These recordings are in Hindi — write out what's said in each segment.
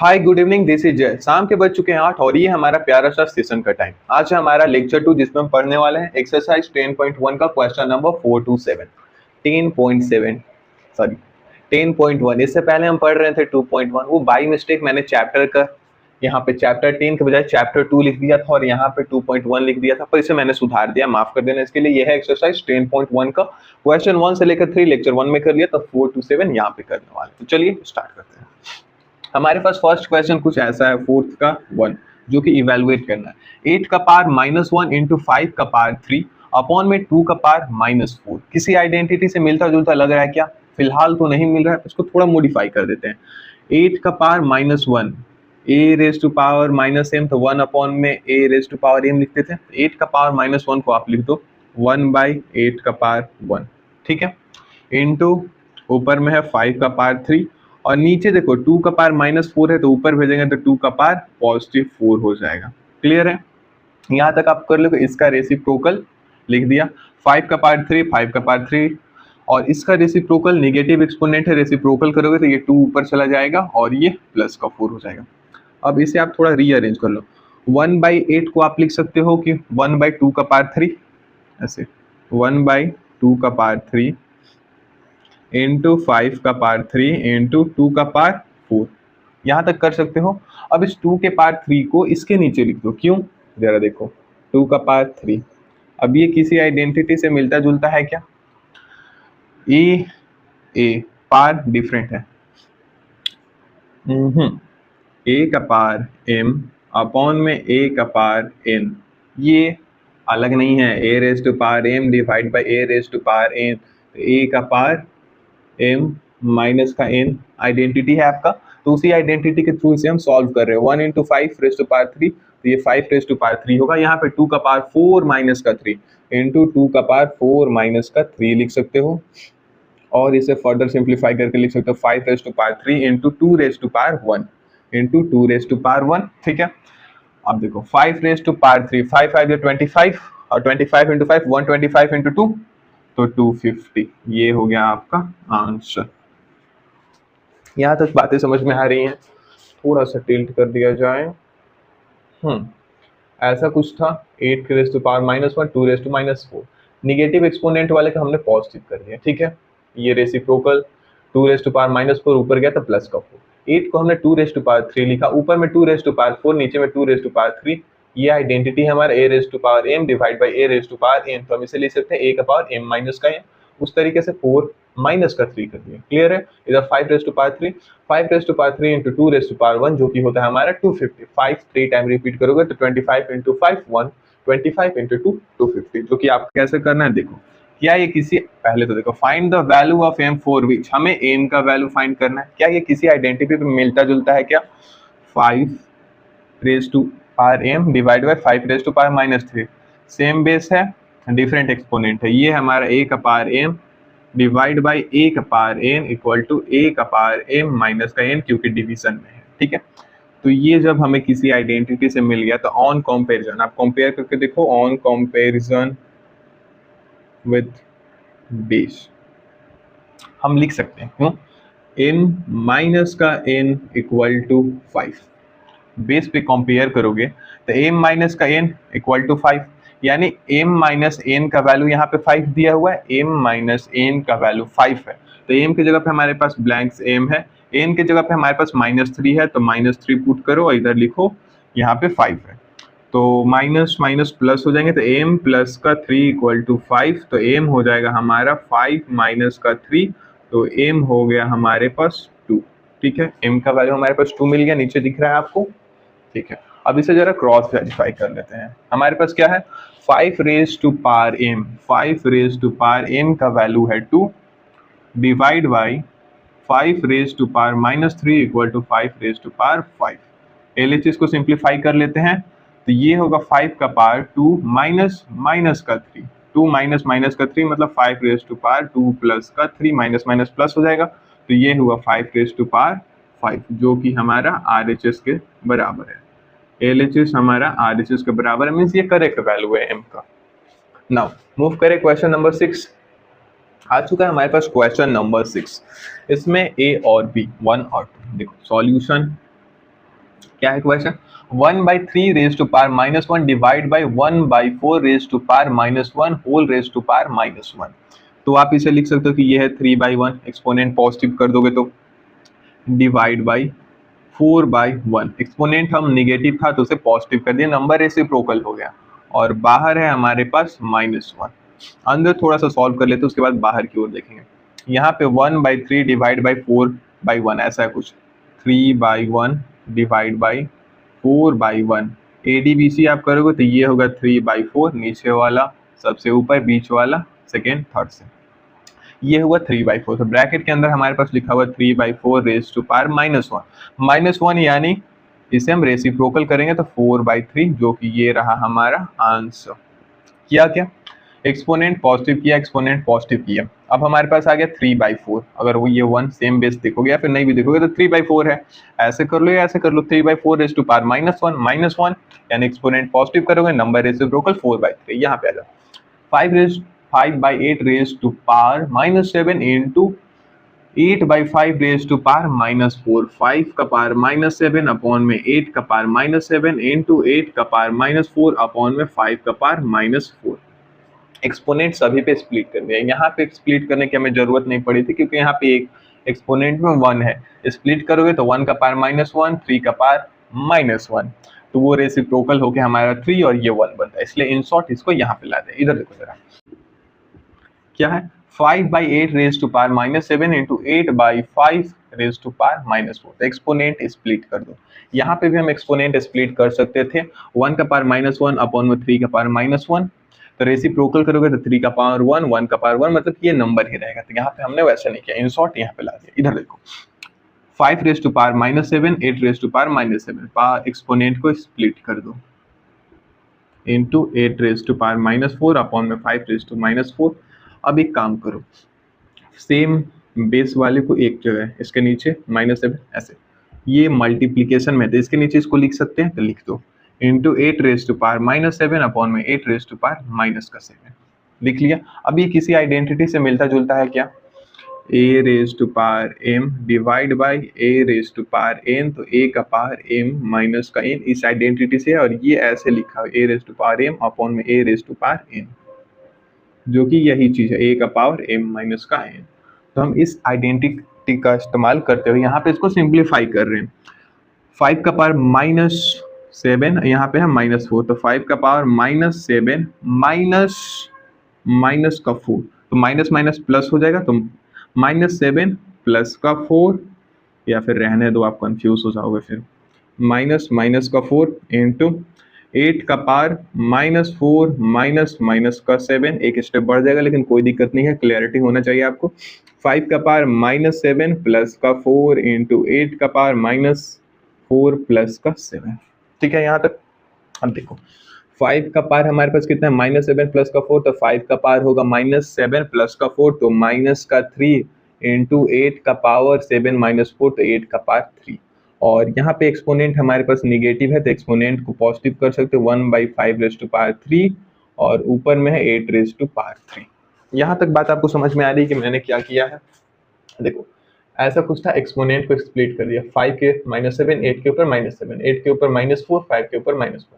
Hi good evening, this is जय। शाम के बज चुके हैं 8 और ये हमारा प्यारा सा सेशन का टाइम। आज है हमारा लेक्चर 2 जिसमें हम पढ़ने वाले हैं एक्सरसाइज 10.1 का क्वेश्चन नंबर 4 to 7। 10.7 सॉरी 10.1। इससे पहले हम पढ़ रहे थे 2.1। वो बाई मिस्टेक मैंने चैप्टर का यहाँ पे चैप्टर 10 के बजाय चैप्टर 2 लिख दिया था और यहाँ पे 2.1 लिख दिया था, पर इसे मैंने सुधार दिया, माफ कर देना इसके लिए। यह है एक्सरसाइज 10.1 का क्वेश्चन 1 से लेकर 3 लेक्चर 1 में कर लिया, तो 4 to 7 यहाँ पे करने वाले। तो चलिए स्टार्ट करते हैं। हमारे पास फर्स्ट क्वेश्चन कुछ ऐसा है, फोर्थ का 1, जो कि इवेलुएट करना है। 8 का पावर -1 इंटू 5 का पावर 3 अपॉन में 2 का पावर -4 किसी आइडेंटिटी से मिलता जुलता लग रहा है क्या? फिलहाल तो नहीं मिल रहा है, इसको थोड़ा मॉडिफाई कर देते हैं। 8 का power -1 a raise to power -m, तो 1 अपॉन में a raise to power m लिखते थे। 8 का पावर -1 को आप लिख दो 1/8 का पावर 1, ठीक है, इंटू ऊपर में है 5 का पावर 3 और नीचे देखो 2 का पावर -4 है, तो ऊपर भेजेंगे तो 2 का पावर +4 हो जाएगा। क्लियर है? यहाँ तक आप कर लो। इसका रेसिप्रोकल लिख दिया 5 का पावर 3, 5 का पावर 3 और इसका रेसिप्रोकल नेगेटिव एक्सपोनेंट है, रेसिप्रोकल करोगे तो ये 2 ऊपर चला जाएगा और ये प्लस का 4 हो जाएगा। अब इसे आप थोड़ा रीअरेंज कर लो। 1/8 को आप लिख सकते हो कि 1/2 का पावर 3, ऐसे 1/2 का पावर 3 इंटू 5 का पावर 3 इंटू 2 का पावर 4, यहाँ तक कर सकते हो। अब इस 2 के पावर 3 को इसके नीचे लिख दो। क्यों? जरा देखो 2 का पावर 3, अब ये किसी आइडेंटिटी से मिलता जुलता है क्या? ए पावर डिफरेंट है। ए का पावर m अपॉन में ए का पावर n, ये अलग नहीं है। A raise to power m divide by a raise to power n, तो ए का पावर m माइनस का n आइडेंटिटी है आपका, तो उसी आइडेंटिटी के थ्रू इसे हम सॉल्व कर रहे हैं। 1 इंटू 5 रेज टू पावर 3, तो ये 5 रेज टू पावर 3 होगा। यहाँ पे 2 का पावर 4 माइनस का 3 इंटू 2 का पावर 4 माइनस का 3 लिख सकते हो और इसे फर्दर सिंप्लीफाई करके लिख सकते हो 5 raise to power 3 into 2 raise to power 1 into 2 raise to power 1, ठीक है। अब देखो 5 रेज टू पावर 3, 5 5 25 और 25 इंटू 5 125 इंटू 2, तो 250। ये हो गया आपका आंसर। यहाँ तक बातें समझ में आ रही हैं? थोड़ा सा टिल्ट कर दिया जाए। ऐसा कुछ था। 8 की raise to power -1, 2 raise to -4, negative exponent वाले का हमने पॉजिटिव कर दिया, ठीक है। ये रेसिप्रोकल 2 रेज टू पावर -4 ऊपर गया तो प्लस का 4। 8 को हमने 2 रेज टू पावर 3 लिखा, ऊपर में 2 रेज टू पावर 4, नीचे में 2 रेज टू पावर 3। ये आइडेंटिटी है हमारा a raise to power m divide by a raise to power n, तो हम इसे लिख सकते हैं a का पावर m माइनस का n। उस तरीके से 4 माइनस का 3 कर दिया। क्लियर है? इधर 5 raise to power 3, 5 raise to power 3 into 2 raise to power 1, जो कि होता है हमारा 250। 5 3 टाइम रिपीट करोगे तो 25 इंटू 5 1, 25 इंटू 2 250, जो कि आपको कैसे करना है देखो। क्या ये किसी, पहले तो देखो find the value of m for which, हमें m का वैल्यू फाइंड करना है। क्या ये किसी आइडेंटिटी पे मिलता जुलता है क्या? 5 raise to power m divide by 5 raise to power -3, same base है, डिफरेंट एक्सपोनेंट है। ये हमारा a का power m divide by a का power n equal to a का पावर m माइनस का n, क्योंकि डिवीजन में है, ठीक है। तो ये जब हमें किसी आइडेंटिटी से मिल गया तो ऑन कंपैरिजन आप कंपेयर करके देखो, ऑन कंपैरिजन विथ बेस हम लिख सकते हैं। क्यों? m माइनस का n इक्वल टू 5, बेस पे कंपेयर करोगे तो m माइनस का n इक्वल टू 5, यानी m माइनस n का वैल्यू यहाँ पे 5 दिया हुआ है, m माइनस n का वैल्यू 5 है, तो m की जगह पे हमारे पास ब्लैंक्स m है, n की जगह पे हमारे पास -3 है, तो -3 पुट करो और इधर लिखो यहाँ पे 5 है, तो माइनस माइनस प्लस हो जाएंगे, तो m प्लस का 3 इक्वल टू 5, तो m हो जाएगा हमारा 5 माइनस का 3, तो m हो गया हमारे पास 2, ठीक है। m का वैल्यू हमारे पास 2 मिल गया, नीचे दिख रहा है आपको, ठीक है। अब इसे जरा क्रॉस वेरीफाई कर लेते हैं। हमारे पास क्या है? 5 raise to power m, 5 raise to power m का वैल्यू है 2 divide by 5 raise to power -3 equal to 5 raise to power 5। LHS को सिंप्लीफाई कर लेते हैं, तो ये होगा 5 का पावर 2 माइनस माइनस का 3, 2 माइनस माइनस का 3 मतलब 5 रेज टू पावर 2 प्लस का 3, माइनस माइनस प्लस हो जाएगा, तो ये हुआ 5 रेज टू पावर 5, जो कि हमारा RHS के बराबर है। LHS हमारा RHS के बराबर है, मीन्स ये करेक्ट वैल्यू है m का। नाउ मूव करें क्वेश्चन नंबर 6। आ चुका है हमारे पास क्वेश्चन नंबर 6। इसमें a और b 1 और 2, देखो सॉल्यूशन क्या है question, 1/3 raise to power -1 divide by 1/4 raise to power -1 whole raise to power -1। तो आप इसे लिख सकते हो कि ये है 3/1, एक्सपोनेंट पॉजिटिव कर दोगे तो डिवाइड बाई 4/1, एक्सपोनेंट हम निगेटिव था तो उसे पॉजिटिव कर दिया, नंबर रेसिप्रोकल हो गया, और बाहर है हमारे पास -1। अंदर थोड़ा सा सॉल्व कर लेते, उसके बाद बाहर की ओर देखेंगे। यहाँ पे 1/3 डिवाइड बाई 4/1 ऐसा है कुछ, 3/1 डिवाइड बाई 4/1, ADBC आप करोगे तो ये होगा 3/4, नीचे वाला सबसे ऊपर, बीच वाला सेकेंड थर्ड से, ये हुआ 3/4। तो ब्रैकेट के अंदर हमारे पास लिखा हुआ 3/4 रेज टू पावर -1, यानी इसे हम रेसिप्रोकल करेंगे तो 4/3, जो कि ये रहा हमारा आंसर। किया क्या, एक्सपोनेंट पॉजिटिव किया, एक्सपोनेंट पॉजिटिव किया, अब हमारे पास आ गया 3/4। अगर वो ये 1 सेम बेस देखोगे या फिर नहीं भी देखोगे तो 3/4 है, ऐसे कर लो या ऐसे कर लो, 3/4 रेज टू पावर -1 यानी एक्सपोनेंट पॉजिटिव करोगे, नंबर रेसिप्रोकल 4/3। यहाँ पे आ जाओ, 5/8 raise to power -7 into 8/5 raise to power -4, 5 का पावर -7 अपॉन में 8 का पावर -7 इंटू 8 का पावर -4 अपॉन में 5 का पावर -4। एक्सपोनेंट सभी पे स्प्लिट कर दिया, यहाँ पे स्प्लिट करने की हमें जरूरत नहीं पड़ी थी क्योंकि यहाँ पे एक एक्सपोनेंट में 1 है, स्प्लिट करोगे तो 1 का पावर -1, 3 का पावर -1, तो वो रेसिप्रोकल होके हमारा 3 और ये 1 बनता है, इसलिए इन शॉर्ट इसको यहाँ पे ला दें। इधर देखो जरा, क्या है, 5/8 raise to power -7 into 8/5 raise to power -4, exponent split कर दो। यहाँ पे भी हम एक्सपोनेंट स्प्लिट कर सकते थे, 1 का पावर -1 अपॉन में 3 का पावर -1, तो रेसिप्रोकल करोगे तो 3 का पावर 1, 1 का पावर 1, मतलब ये नंबर ही रहेगा, तो यहाँ पे हमने वैसा नहीं किया, इन शॉर्ट यहाँ पे ला दिया। इधर देखो, 5 raise to power -7, 8 raise to power -7, exponent को स्प्लिट कर दो into 8 raise to power -4 upon में 5 रेज टू -4। अब एक काम करो, सेम बेस वाले को एक जगह इसके नीचे -7 ऐसे, ये मल्टीप्लीकेशन में, तो इसके नीचे इसको लिख सकते हैं तो लिख दो, into 8 raise to power -7 upon में 8 रेज टू पावर -7 लिख लिया। अब ये किसी आइडेंटिटी से मिलता जुलता है क्या, a raise to power m divide by a raise to power n, तो a का पावर m माइनस का n इस आइडेंटिटी से है, और ये ऐसे लिखा है a raise to power m upon में a raise to power n, जो कि यही चीज है a का पावर m माइनस का n। तो हम इस आइडेंटिटी का इस्तेमाल करते हुए यहाँ पे इसको सिंप्लीफाई कर रहे हैं, 5 का पावर -7, यहाँ पे है -4, तो 5 का पावर -7 माइनस का 4, तो माइनस माइनस प्लस हो जाएगा, तो -7 प्लस का 4, या फिर रहने दो आप कंफ्यूज हो जाओगे फिर, माइनस का 4 इंटू 8 का पावर -4 माइनस का 7, एक स्टेप बढ़ जाएगा लेकिन कोई दिक्कत नहीं है, क्लैरिटी होना चाहिए आपको। 5 का पावर -7 प्लस का 4 इंटू 8 का पावर -4 प्लस का 7, ठीक है यहाँ तक। अब देखो 5 का पावर हमारे पास कितना है, -7 प्लस का 4, तो 5 का पावर होगा -7 प्लस का 4, तो माइनस का 3 इंटू 8 का पावर 7 माइनस 4, तो 8 का पावर 3, और यहाँ पे एक्सपोनेंट हमारे पास निगेटिव है तो एक्सपोनेंट को पॉजिटिव कर सकते हो, 1/5 रेज टू पावर 3, और ऊपर में है 8 रेज टू पावर 3। यहाँ तक बात आपको समझ में आ रही है कि मैंने क्या किया है। देखो ऐसा कुछ था, एक्सपोनेंट को स्प्लिट कर दिया, 5 के -7, 8 के ऊपर -7, 8 के ऊपर -4, 5 के ऊपर -1,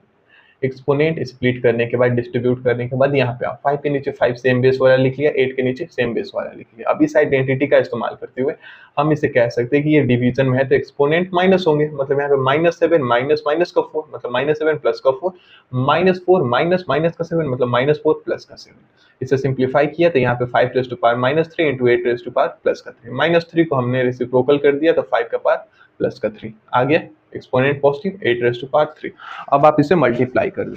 एक्सपोनेंट स्प्लिट करने के बाद, डिस्ट्रीब्यूट करने के बाद यहाँ पे आप 5 के नीचे 5 सेम बेस वाला लिख लिया, 8 के नीचे सेम बेस वाला लिख लिया। अब इस आइडेंटिटी का इस्तेमाल करते हुए हम इसे कह सकते हैं कि ये डिवीजन में है तो एक्सपोनेंट माइनस होंगे, मतलब यहाँ पे -7 माइनस माइनस का 4, मतलब -7 प्लस का 4, -4 माइनस माइनस का 7, मतलब -4 प्लस का 7। इसे सिंप्लीफाई किया तो यहाँ पे 5 raise to power -3 into 8 raise to power plus का 3, -3 को हमने रेसिप्रोकल कर दिया तो 5 का पावर प्लस का 3 आ गया, exponent positive 8 raise to power 3। अब आप इसे मल्टीप्लाई कर दो,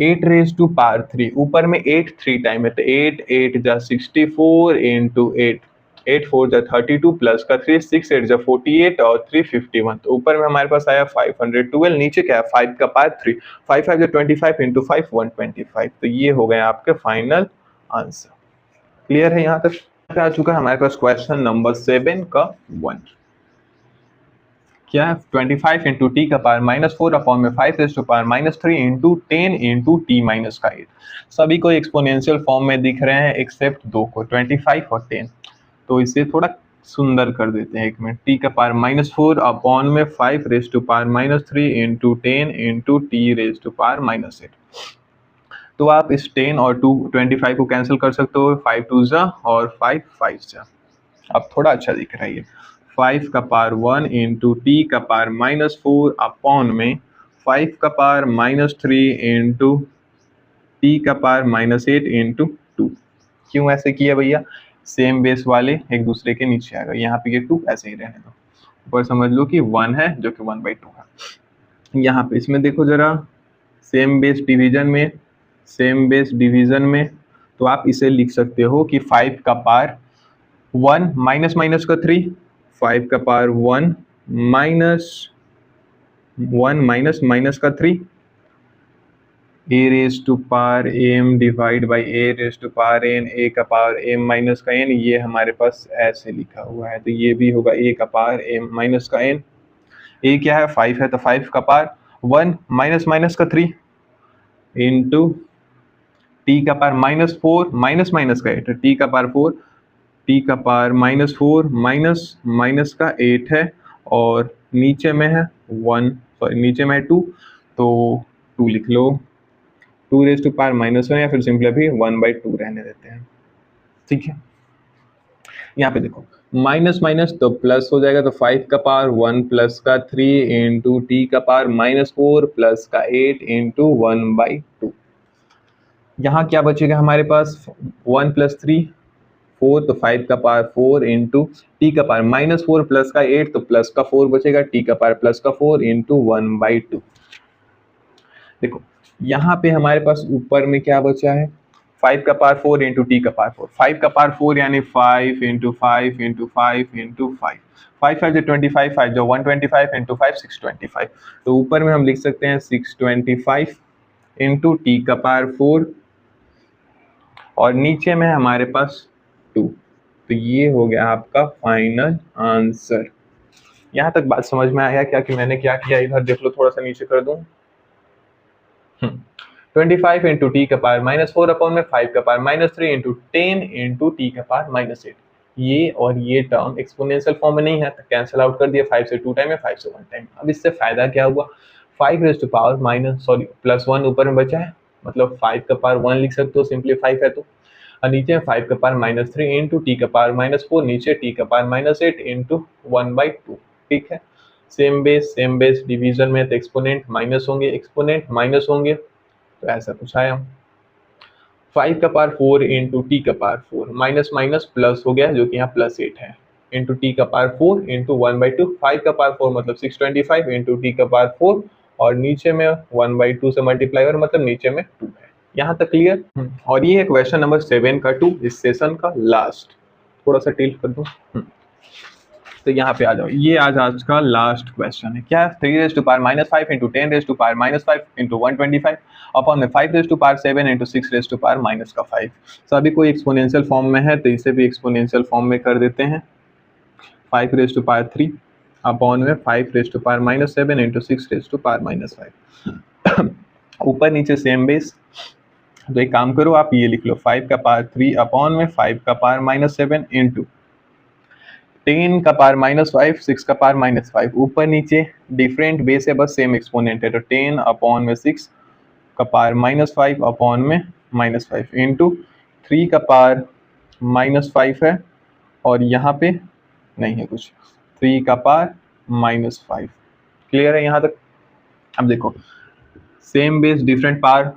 8 रेज टू पावर 3, ऊपर में 8 3 टाइम है तो 8 8 जा 64 इंटू 8, 8 4 जा 32 प्लस का 3, 6 8 जा 48 और 3 51, तो ऊपर में हमारे पास आया 512, नीचे क्या है 5 का पावर 3, 5 5 जा 25 इंटू 5 125, तो ये हो गए आपके फाइनल आंसर। क्लियर है यहाँ तक। आ चुका है हमारे पास क्वेश्चन नंबर 7 का 1, क्या है 25 इंटू टी का पावर -4 अपॉन में 5 raise to power -3 into 10 into T minus का 8, सभी को एक्सपोनेंशियल फॉर्म में दिख रहे हैं एक्सेप्ट दो को, 25 और 10, तो इसे थोड़ा सुंदर कर देते हैं एक मिनट, टी का पावर -4 अपॉन में 5 raise to power -3 into 10 into T raise to power -8। तो आप इस 10 और 25 को कैंसिल कर सकते हो, 5 2 जा और 5 5 जा। अब थोड़ा अच्छा दिख रहा है ये, 5 का पावर 1 इंटू टी का पावर -4 अपॉन में 5 का पावर -3 इंटू टी का पावर -8 इंटू 2। क्यों ऐसे किया भैया? सेम बेस वाले एक दूसरे के नीचे आ गए, यहाँ पे ये 2 ऐसे ही रहने दो, ऊपर समझ लो कि 1 है जो कि 1/2 है। यहाँ पे इसमें देखो जरा, सेम बेस डिवीजन में तो आप इसे लिख सकते हो कि 5 का पावर 1 माइनस माइनस का 3, 5 का पावर 1 माइनस माइनस का 3, a raise to power m divide by a raise to power n, a का पावर m माइनस का n, ये हमारे पास ऐसे लिखा हुआ है, तो ये भी होगा a का पावर m माइनस का n। a क्या है? 5 है, तो 5 का पावर 1 माइनस माइनस का 3 इंटू t का पावर -4 माइनस माइनस का 8, t का पावर 4, t का पावर -4 माइनस माइनस का 8 है, और नीचे में है 1, सॉरी नीचे में है 2, तो 2 लिख लो, 2 रेज टू पावर -1, या फिर सिंपली अभी 1/2 रहने देते हैं। ठीक है, यहाँ पे देखो माइनस माइनस तो प्लस हो जाएगा, तो 5 का पावर 1 प्लस का 3 इंटू टी का पावर -4 प्लस का 8 इंटू 1/2। यहाँ क्या बचेगा हमारे पास? 1 प्लस 3 4, तो 5 का पावर 4 इंटू टी का पावर -4 प्लस का 8, तो प्लस का 4 बचेगा, टी का पावर प्लस का 4 इंटू 1/2। देखो यहाँ पे हमारे पास ऊपर में क्या बचा है? 5 का पावर 4 इंटू टी का पावर 4, 5 का पावर 4 यानी 5 इंटू 5 इंटू 5 इंटू 5, 5 5 जो 25, 5 जो 125 इंटू 5 625, तो ऊपर में हम लिख सकते हैं 625 इंटू टी का पावर 4, और नीचे में हमारे पास 2, तो ये हो गया आपका फाइनल आंसर। यहाँ तक बात समझ में आया क्या कि मैंने क्या किया? इधर देख लो, थोड़ा सा नीचे कर दूं। 25 इंटू टी का पावर -4 अपॉन में 5 का पावर -3 इंटू 10 इंटू टी का पावर -8, ये और ये टर्म एक्सपोनेंशियल फॉर्म में नहीं है, तो कैंसिल आउट कर दिया, 5 से 2 टाइम है, 5 से 1 टाइम। अब इससे फायदा क्या हुआ? 5 रेज टू पावर +1 ऊपर में बचा है, मतलब 5 का पावर 1 लिख सकते हो, सिंपली 5 है तो, और नीचे में 5 का पावर -3 इंटू टी का पावर -4, नीचे टी का पावर -8 इंटू 1/2। ठीक है, सेम बेस डिवीजन में तो एक्सपोनेंट माइनस होंगे, तो ऐसा कुछ आया। 5 का पावर 4 इंटू टी का पावर 4, माइनस माइनस प्लस हो गया, जो कि यहाँ +8 है, इंटू टी का पावर 4 इंटू 1/2, 5 का पावर 4 मतलब 625 इंटू टी का पावर 4, और नीचे में 1/2 से मल्टीप्लाई और मतलब नीचे में 2 है। यहाँ तक क्लियर? और ये है क्वेश्चन नंबर 7 का 2, इस सेशन का लास्ट। थोड़ा सा टिल्ट कर दूं, तो यहाँ पे आ जाओ, ये आज का लास्ट क्वेश्चन है। क्या है? 3 raise to power -5 into 10 raise to power -5 into 125 upon में 5 raise to power 7 into 6 raise to power -5। सभी कोई एक्सपोनेंशियल फॉर्म में है, तो इसे भी एक्सपोनेंशियल फॉर्म में कर देते हैं। 5 रेज टू पावर 3 अपॉन में 5 raise to power -7 into 6 raise to power -5। ऊपर नीचे सेम बेस, तो एक काम करो, आप ये लिख लो, 5 का पावर 3 अपॉन में 5 का पावर -7 इंटू 10 का पावर -5, 6 का पावर -5, ऊपर नीचे डिफरेंट बेस है, बस सेम एक्सपोनेंट है, तो 10 अपॉन में 6 का पावर -5 अपॉन में -5 इंटू 3 का पावर -5 है, और यहाँ पे नहीं है कुछ, 3 का पावर -5। क्लियर है यहाँ तक? अब देखो, same base different power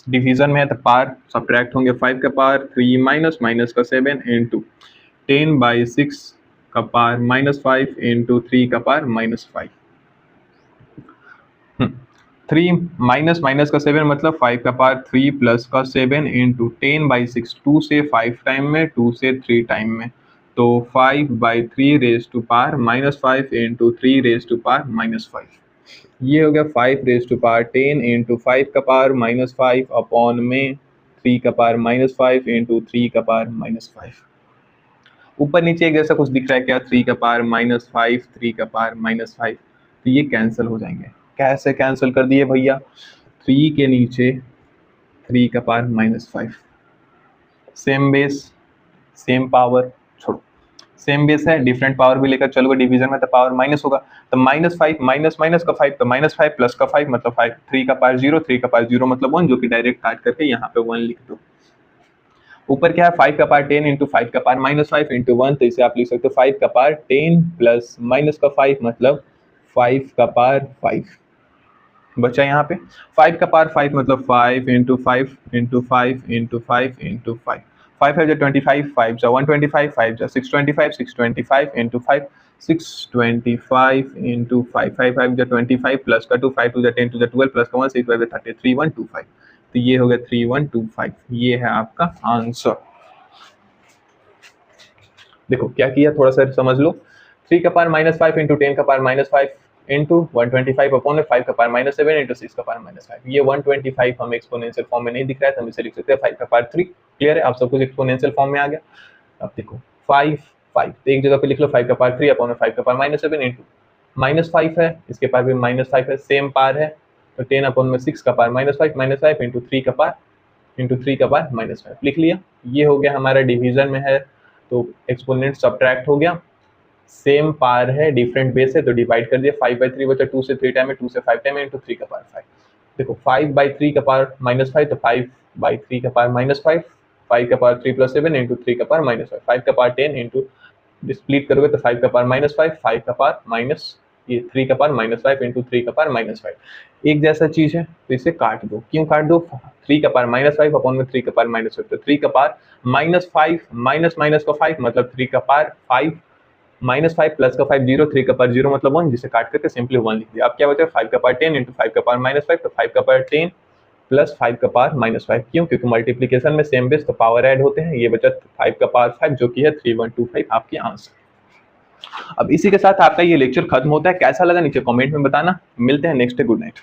division में है, तो पावर सब्ट्रैक्ट होंगे, 5 का पावर 3 माइनस का 7 इंटू 10/6 का पावर -5 इंटू 3 का पावर -5। 3 माइनस का 7 मतलब 5 का पावर 3 प्लस का 7 इंटू 10/6, 2 से 5 टाइम में, 2 से 3 टाइम में, तो 5/3 raise to power -5 into 3 raise to power -5। ये हो गया 5 रेज टू पावर 10 इंटू 5 का पावर -5 अपॉन में 3 का पावर -5 इंटू 3 का पावर -5। ऊपर नीचे एक जैसा कुछ दिख रहा है क्या? 3 का पावर -5, 3 का पावर -5, तो ये कैंसिल हो जाएंगे। कैसे कैंसिल कर दिए भैया? 3 के नीचे 3 का power -5, same base same power, छोड़ो सेम बेस है, डिफरेंट पावर भी लेकर चलोगे डिवीजन में तो पावर माइनस होगा, तो -5 माइनस माइनस का 5 तो -5 प्लस का 5 मतलब 5, 3 का पावर 0, 3 का पावर 0 मतलब 1, जो कि डायरेक्ट काट करके यहाँ पे 1 लिख दो। ऊपर क्या है 5 का पावर 10 इंटू 5 का पावर -5 इंटू 1, तो इसे आप लिख सकते हो 5 का पावर 10 प्लस माइनस का 5 मतलब 5 का पावर 5 बचा यहाँ पे। 5 का पावर 5 मतलब 5 इंटू 5 इंटू 5 इंटू 5 इंटू 5, 5 है जो 25, 5 जा 125, 5 जा 625, 625 इंटू 5, 625 इंटू 5, 5 5 जा 25 प्लस का 2, 5 2 जा 10 2 जा 12 प्लस का 1 6 5 30, 3125, तो ये हो गया 3125, ये है आपका आंसर। देखो क्या किया थोड़ा सा समझ लो, 3 का पावर -5 इंटू 10 का पावर -5 इंटू 125 अपॉन 5 का पावर -7 इंटू 6 का पावर -5, ये 125 हमें एक्सपोनेंशियल फॉर्म में नहीं दिख रहा है तो हम इसे लिख सकते हैं 5 का पावर 3। क्लियर है, आप सब कुछ एक्सपोनेंशियल फॉर्म में आ गया। अब देखो 5 5 तो एक जगह पे लिख लो 5 का पावर 3 अपॉन 5 का पावर -7 इंटू -5 है, इसके पावर भी -5 है, सेम पावर है, तो 10 अपॉन में 6 का पावर -5 इंटू 3 का पावर -5 लिख लिया। ये हो गया हमारा डिवीजन में है तो एक्सपोनेंट सब्ट्रैक्ट हो गया, सेम पावर है डिफरेंट बेस है तो डिवाइड कर दिया, 5/3 बचा, 2 से 3 टाइम है, 2 से 5 टाइम है इंटू 3 का पावर 5। देखो 5/3 का पावर -5 तो 5/3 का पावर -5, 5 का पावर 3 + 7 इंटू 3 का पावर -5, 5 का पावर 10 इंटू स्प्लिट करोगे तो 5 का पावर -5, 5 का पावर माइनस ये 3 का पावर -5 इंटू 3 का पावर -5, एक जैसा चीज है तो इसे काट दो। क्यों काट दो, 3 का पावर -5 अपॉन में 3 का पावर -5, तो 3 का पावर -5 माइनस माइनस का 5 मतलब 3 का पावर 5 -5 प्लस का 5 0, 3 का पावर 0 मतलब 1, जिसे काट करके सिंपली 1 लिख दिया। अब क्या बचा 5 का पावर 10 इंटू 5 का पावर -5, तो 5 का पावर 10 प्लस 5 का पावर -5, क्यों, क्योंकि मल्टीप्लीकेशन में सेम बेस तो पावर ऐड होते हैं। ये बचा 5 का पावर 5 जो कि है 3125 आपकी आंसर। अब इसी के साथ आपका ये लेक्चर खत्म होता है, कैसा लगा नीचे कमेंट में बताना, मिलते हैं नेक्स्ट डे, गुड नाइट।